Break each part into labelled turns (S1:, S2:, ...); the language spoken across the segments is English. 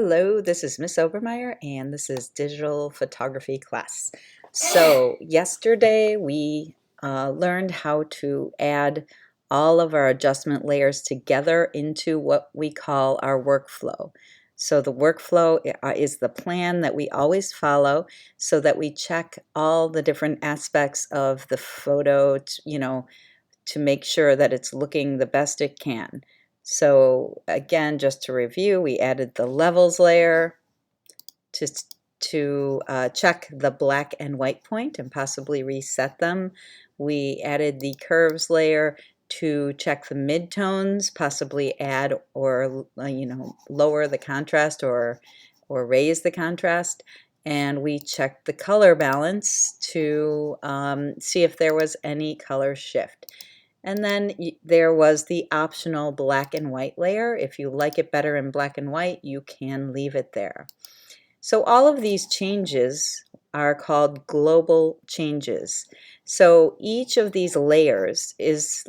S1: Hello, this is Miss Obermeyer, and this is digital photography class. So yesterday we learned how to add all of our adjustment layers together into what we call our workflow. So the workflow is the plan that we always follow so that we check all the different aspects of the photo, to make sure that it's looking the best it can. So again, just to review, we added the levels layer to, to check the black and white point and possibly reset them. We added the curves layer to check the midtones, possibly add or lower the contrast or raise the contrast. And we checked the color balance to see if there was any color shift. And then there was the optional black and white layer. If you like it better in black and white, you can leave it there. So all of these changes are called global changes. So each of these layers is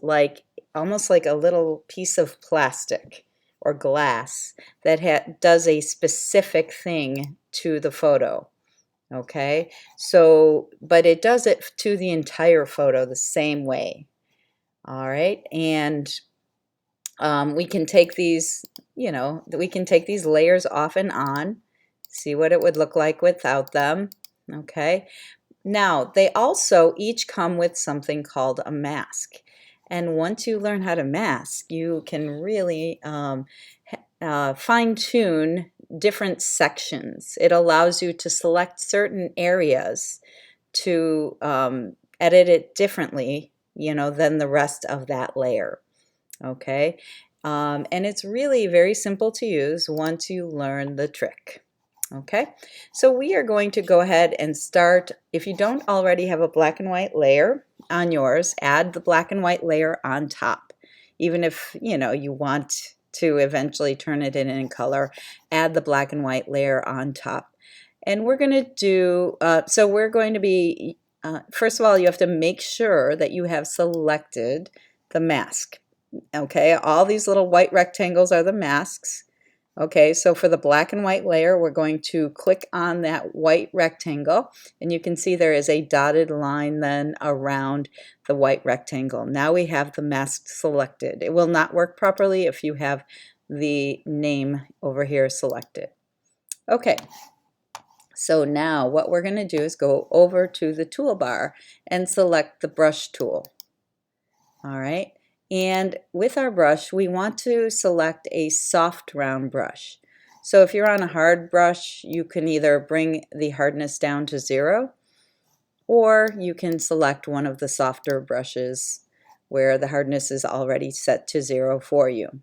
S1: almost like a little piece of plastic or glass that does a specific thing to the photo. Okay, so but it does it to the entire photo the same way. All right, and we can take these, we can take these layers off and on, see what it would look like without them. Okay, now they also each come with something called a mask. And once you learn how to mask, you can really fine-tune different sections. It allows you to select certain areas to edit it differently, than the rest of that layer. Okay, and it's really very simple to use once you learn the trick. Okay, so we are going to go ahead and start. If you don't already have a black and white layer on yours, add the black and white layer on top. Even if you want to eventually turn it in color, add the black and white layer on top. And we're going to do, so we're going to be, first of all, you have to make sure that you have selected the mask. Okay, all these little white rectangles are the masks. Okay, so for the black and white layer, we're going to click on that white rectangle, and you can see there is a dotted line then around the white rectangle. Now we have the mask selected. It will not work properly if you have the name over here selected. Okay, so now what we're going to do is go over to the toolbar and select the brush tool. All right. And with our brush, we want to select a soft round brush. So if you're on a hard brush, you can either bring the hardness down to 0, or you can select one of the softer brushes where the hardness is already set to 0 for you.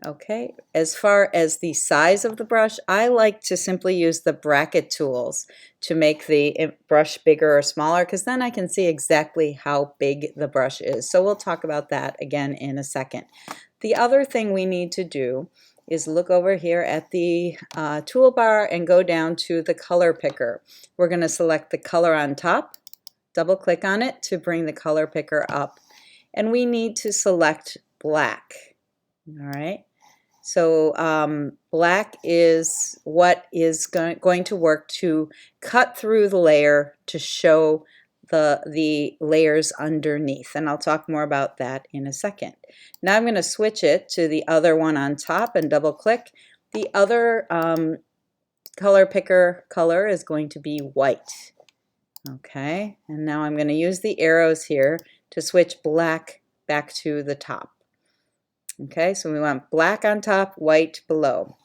S1: Okay, as far as the size of the brush, I like to simply use the bracket tools to make the brush bigger or smaller, because then I can see exactly how big the brush is. So we'll talk about that again in a second. The other thing we need to do is look over here at the toolbar and go down to the color picker. We're going to select the color on top, double click on it to bring the color picker up, and we need to select black. All right, so black is what is going to work to cut through the layer to show the layers underneath, and I'll talk more about that in a second. Now I'm going to switch it to the other one on top and double click. The other color picker color is going to be white. Okay, and now I'm going to use the arrows here to switch black back to the top. Okay, so we want black on top, white below.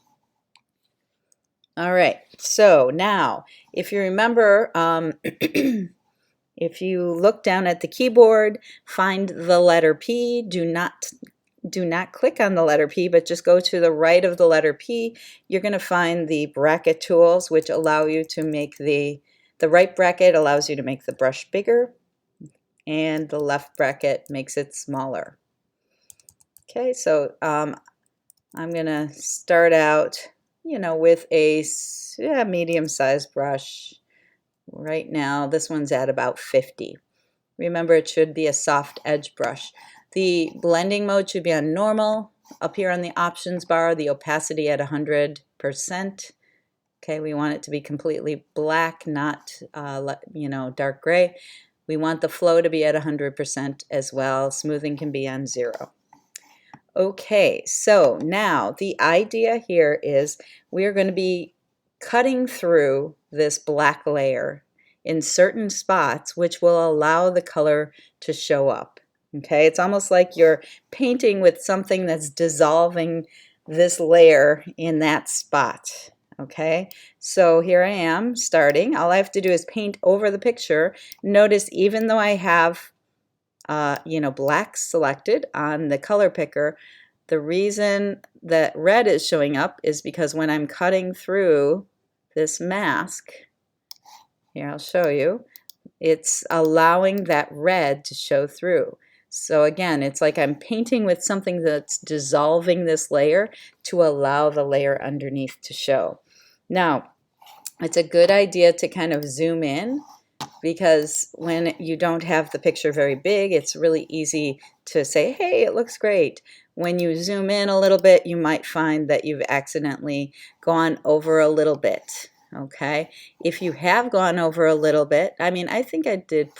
S1: All right, so now if you remember, if you look down at the keyboard, find the letter P. Do not click on the letter P, but just go to the right of the letter P. You're going to find the bracket tools, which allow you to make the right bracket allows you to make the brush bigger, and the left bracket makes it smaller. Okay, so I'm going to start out, with a medium-sized brush. Right now, this one's at about 50. Remember, it should be a soft edge brush. The blending mode should be on normal. Up here on the options bar, the opacity at 100 100%. Okay, we want it to be completely black, not, dark gray. We want the flow to be at 100% as well. Smoothing can be on 0. Okay, so now the idea here is we are going to be cutting through this black layer in certain spots, which will allow the color to show up. Okay, it's almost like you're painting with something that's dissolving this layer in that spot. Okay, so here I am starting. All I have to do is paint over the picture. Notice even though I have black selected on the color picker, the reason that red is showing up is because when I'm cutting through this mask, here I'll show you, it's allowing that red to show through. So again, it's like I'm painting with something that's dissolving this layer to allow the layer underneath to show. Now, it's a good idea to kind of zoom in, because when you don't have the picture very big, it's really easy to say, hey, it looks great. When you zoom in a little bit, you might find that you've accidentally gone over a little bit. Okay, if you have gone over a little bit, I think I did a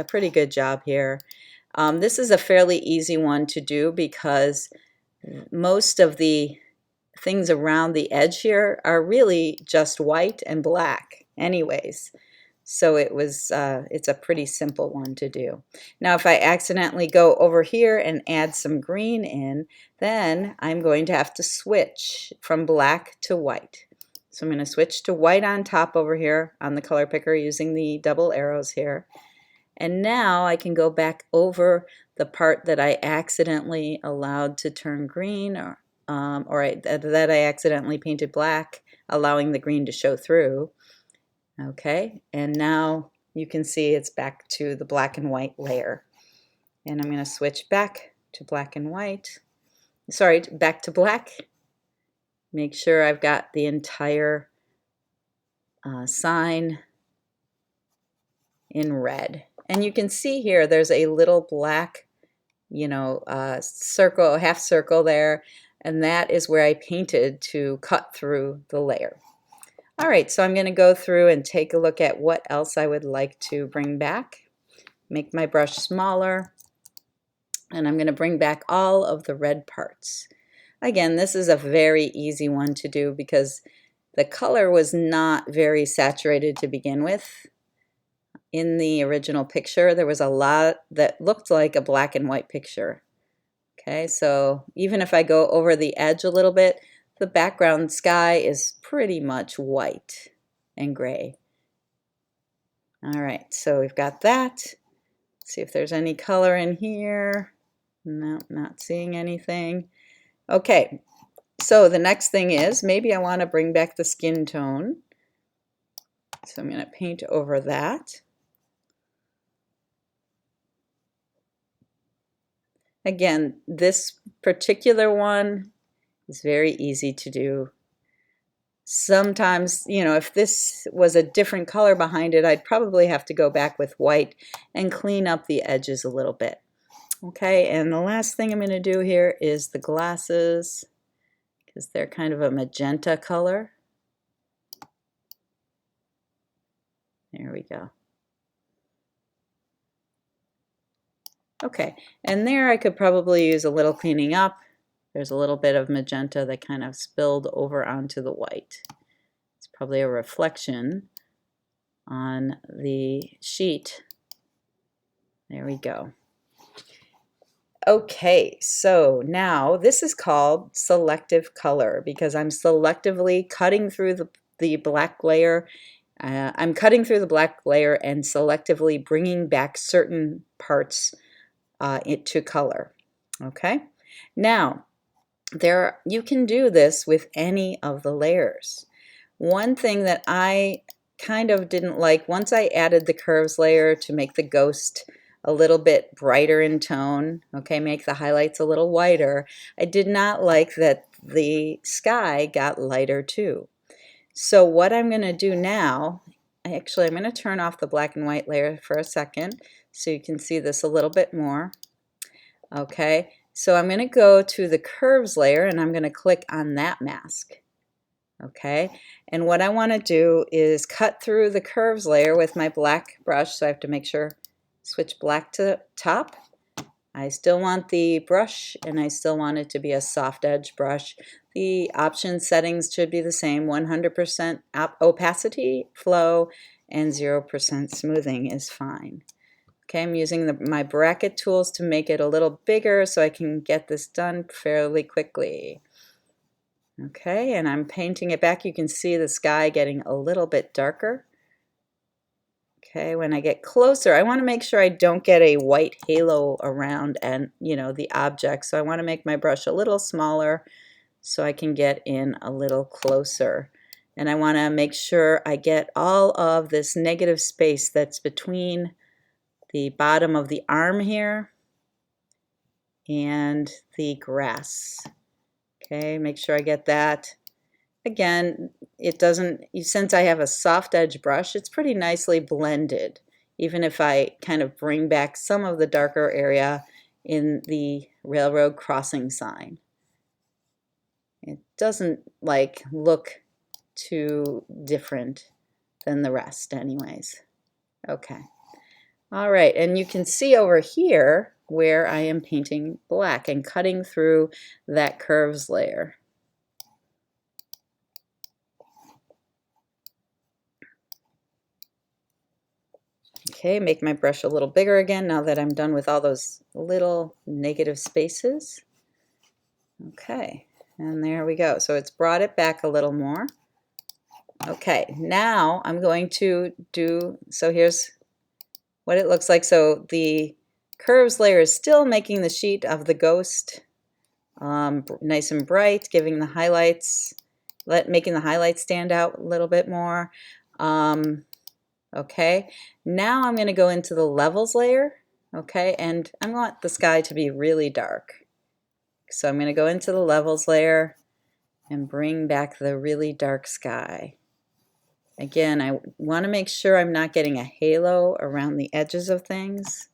S1: pretty good job here. This is a fairly easy one to do because most of the things around the edge here are really just white and black anyways. So it's a pretty simple one to do. Now if I accidentally go over here and add some green in, then I'm going to have to switch from black to white. So I'm going to switch to white on top over here on the color picker using the double arrows here. And now I can go back over the part that I accidentally allowed to turn green, or that I accidentally painted black, allowing the green to show through. Okay, and now you can see it's back to the black and white layer. And I'm going to switch back to black and white. Sorry, back to black. Make sure I've got the entire sign in red. And you can see here there's a little black, circle, half circle there, and that is where I painted to cut through the layer. All right, so I'm going to go through and take a look at what else I would like to bring back. Make my brush smaller, and I'm going to bring back all of the red parts. Again, this is a very easy one to do because the color was not very saturated to begin with. In the original picture, there was a lot that looked like a black and white picture. Okay, so even if I go over the edge a little bit, the background sky is pretty much white and gray. All right, so we've got that. Let's see if there's any color in here. No, not seeing anything. Okay, so the next thing is maybe I want to bring back the skin tone. So I'm going to paint over that. Again, this particular one is very easy to do. Sometimes, if this was a different color behind it, I'd probably have to go back with white and clean up the edges a little bit. Okay, and the last thing I'm going to do here is the glasses, because they're kind of a magenta color. There we go. Okay, and there I could probably use a little cleaning up. There's a little bit of magenta that kind of spilled over onto the white. It's probably a reflection on the sheet. There we go. Okay, so now this is called selective color because I'm selectively cutting through the black layer. I'm cutting through the black layer and selectively bringing back certain parts to color. Okay, now you can do this with any of the layers. One thing that I kind of didn't like, once I added the curves layer to make the ghost a little bit brighter in tone, okay, make the highlights a little whiter, I did not like that the sky got lighter too. So what I'm going to do now, I'm going to turn off the black and white layer for a second so you can see this a little bit more. Okay, so I'm going to go to the curves layer and I'm going to click on that mask. Okay, and what I want to do is cut through the curves layer with my black brush, so I have to make sure, switch black to top. I still want the brush, and I still want it to be a soft edge brush. The option settings should be the same, 100% opacity, flow, and 0% smoothing is fine. Okay, I'm using my bracket tools to make it a little bigger so I can get this done fairly quickly. Okay, and I'm painting it back. You can see the sky getting a little bit darker. Okay, when I get closer, I want to make sure I don't get a white halo around and, the object. So I want to make my brush a little smaller so I can get in a little closer. And I want to make sure I get all of this negative space that's between the bottom of the arm here and the grass. Okay, make sure I get that. Again, it doesn't, since I have a soft edge brush, it's pretty nicely blended, even if I kind of bring back some of the darker area in the railroad crossing sign. It doesn't look too different than the rest anyways. Okay. All right, and you can see over here where I am painting black and cutting through that curves layer. Okay, make my brush a little bigger again now that I'm done with all those little negative spaces. Okay, and there we go. So it's brought it back a little more. Okay, now I'm going to do, so here's what it looks like. So the curves layer is still making the sheet of the ghost nice and bright, giving the highlights, making the highlights stand out a little bit more. Okay, now I'm going to go into the levels layer, okay, and I want the sky to be really dark. So I'm going to go into the levels layer and bring back the really dark sky. Again, I want to make sure I'm not getting a halo around the edges of things.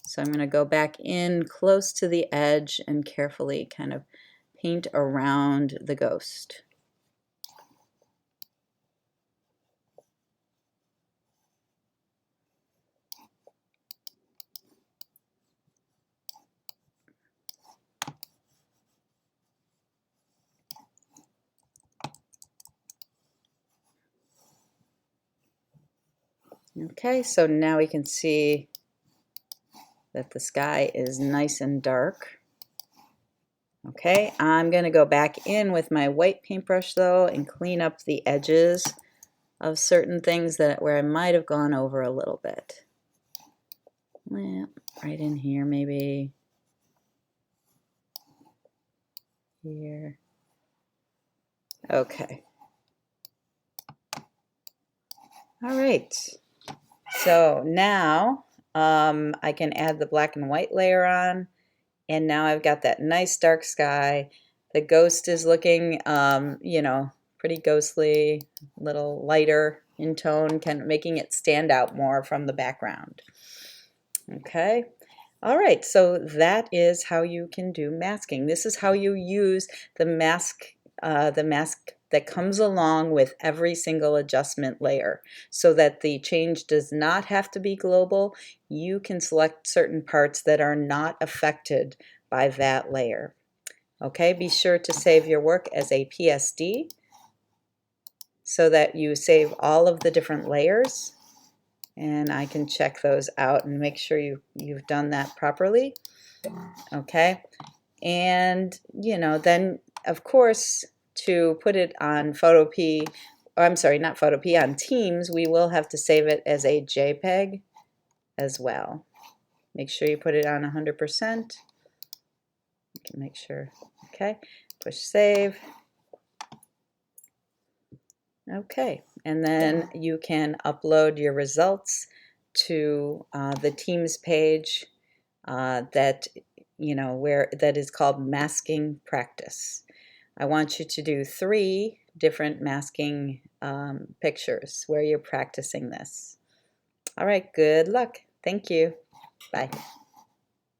S1: So I'm going to go back in close to the edge and carefully kind of paint around the ghost. Okay, so now we can see that the sky is nice and dark. Okay, I'm going to go back in with my white paintbrush though and clean up the edges of certain things where I might have gone over a little bit. Well, right in here maybe. Here. Okay. All right. So now I can add the black and white layer on, and now I've got that nice dark sky. The ghost is looking, pretty ghostly, a little lighter in tone, kind of making it stand out more from the background. Okay. All right, so that is how you can do masking. This is how you use the mask that comes along with every single adjustment layer, so that the change does not have to be global. You can select certain parts that are not affected by that layer. Okay, be sure to save your work as a PSD so that you save all of the different layers, and I can check those out and make sure you've done that properly. Okay, and then of course to put it on Photopea, I'm sorry, not Photopea, on Teams, we will have to save it as a JPEG as well. Make sure you put it on 100%. You can make sure. Okay, push save. Okay, and then you can upload your results to the Teams page that is called masking practice. I want you to do 3 different masking pictures where you're practicing this. All right, good luck. Thank you. Bye.